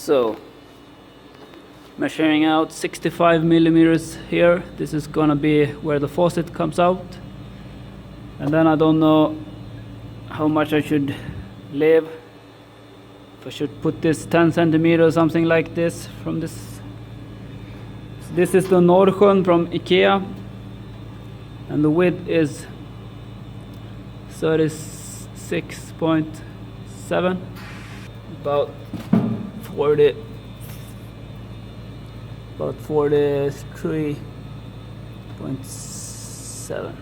So measuring out 65 millimeters here. This is gonna be where the faucet comes out, and then I don't know how much I should leave. If I should put this 10 centimeters, something like this from this. So this is the Norrsjön from IKEA, and the width is 36.7, about 43.7.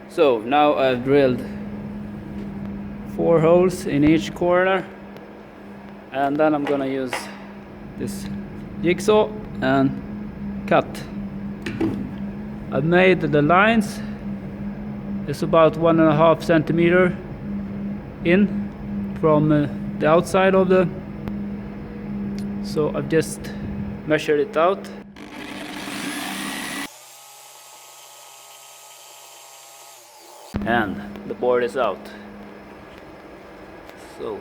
So now I've drilled 4 holes in each corner, and then I'm gonna use this jigsaw and cut. I've made the lines. It's about 1.5 centimeter in from the outside of the, so I've just measured it out. And the board is out. So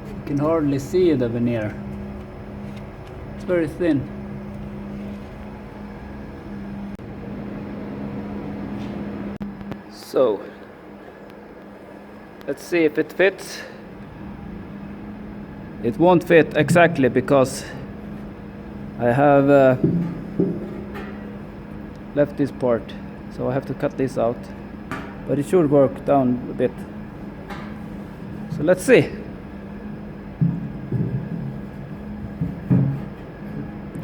you can hardly see the veneer. It's very thin. So let's see if it fits. It won't fit exactly because I have left this part, so I have to cut this out, but it should work down a bit. So let's see.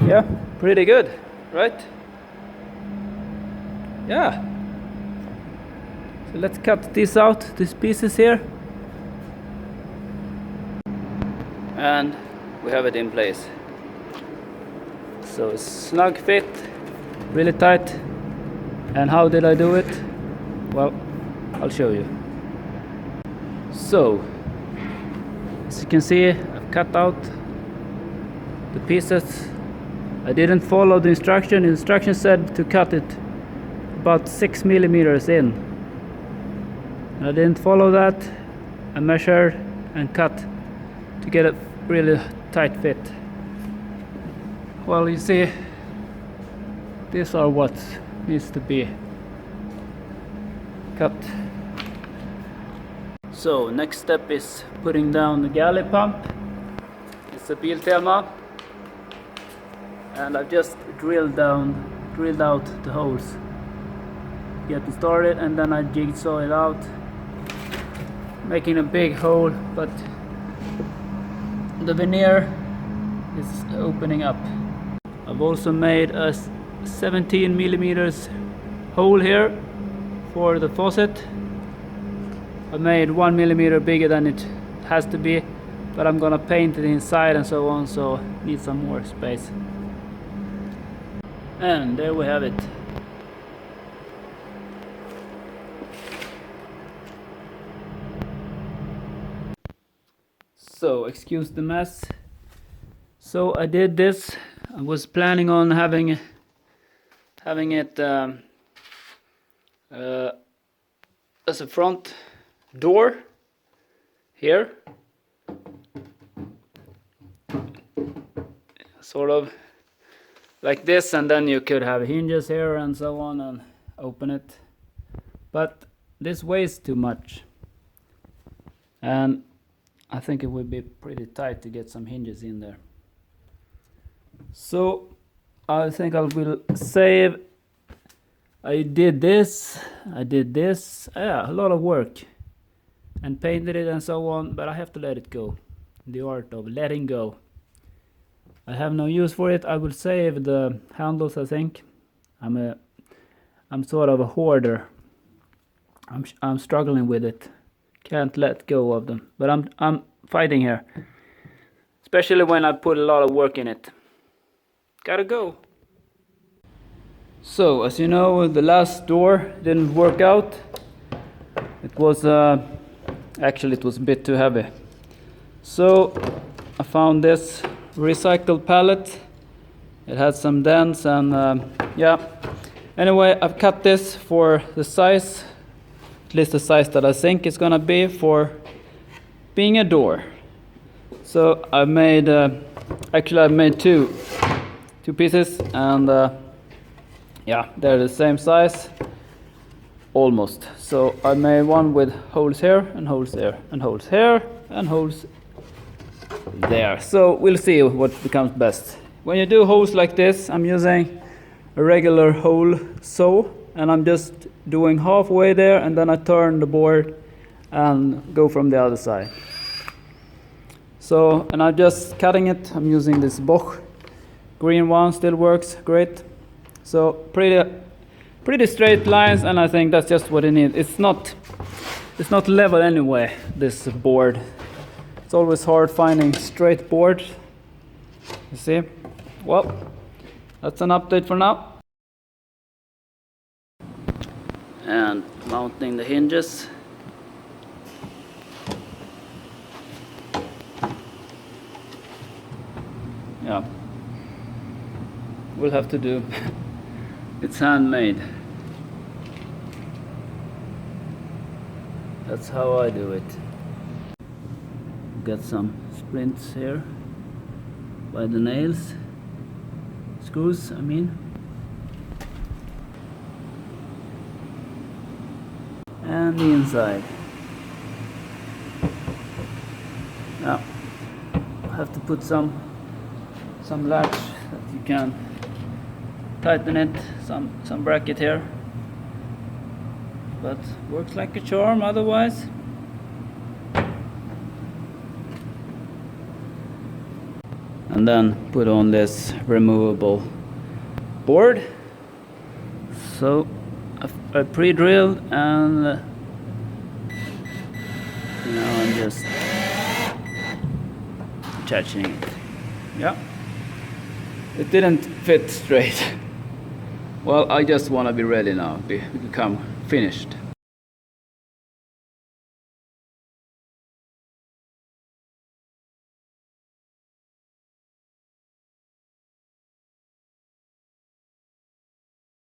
Yeah, pretty good, right? Yeah. So let's cut this out, these pieces here. And we have it in place. So snug fit, really tight. And how did I do it? Well, I'll show you. So as you can see, I've cut out the pieces. I didn't follow the instruction. The instruction said to cut it about 6 millimeters in. And I didn't follow that. I measured and cut to get a really tight fit. Well, you see, these are what needs to be cut. So next step is putting down the galley pump. It's a Biltema, and I've just drilled out the holes, getting started, and then I jigsaw it out, making a big hole, but the veneer is opening up. I've also made a 17 millimeters hole here for the faucet. I made 1 millimeter bigger than it has to be, but I'm gonna paint it inside and so on, so need some more space. And there we have it. So excuse the mess. So I did this. I was planning on having it as a front door here, sort of like this, and then you could have hinges here and so on and open it, but this weighs too much, and I think it would be pretty tight to get some hinges in there. So I think I will save. I did this, yeah, a lot of work, and painted it and so on, but I have to let it go. The art of letting go. I have no use for it. I will save the handles, I think. I'm sort of a hoarder. I'm struggling with it. Can't let go of them, but I'm fighting here, especially when I put a lot of work in it. Gotta go. So as you know, the last door didn't work out. It was actually it was a bit too heavy, so I found this recycled pallet. It had some dents and yeah, anyway, I've cut this for the size, at least the size that I think it's gonna be for being a door. So I made actually I made two pieces, and yeah, they're the same size almost. So I made one with holes here and holes there and holes here and holes there. So we'll see what becomes best. When you do holes like this, I'm using a regular hole saw, and I'm just doing halfway there, and then I turn the board and go from the other side. So, and I'm just cutting it. I'm using this Bosch green one, still works great. So pretty straight lines, and I think that's just what it needs. It's not level anyway, this board. It's always hard finding straight board. You see? Well, that's an update for now. And mounting the hinges. Yeah, we'll have to do. It's handmade. That's how I do it. Got some splints here by the nails, screws I mean, and the inside. Now I have to put some latch that you can tighten it, some bracket here, but works like a charm otherwise. And then put on this removable board. So I pre-drilled, and now I'm just attaching it. Yeah, it didn't fit straight. Well, I just want to be ready now, become finished.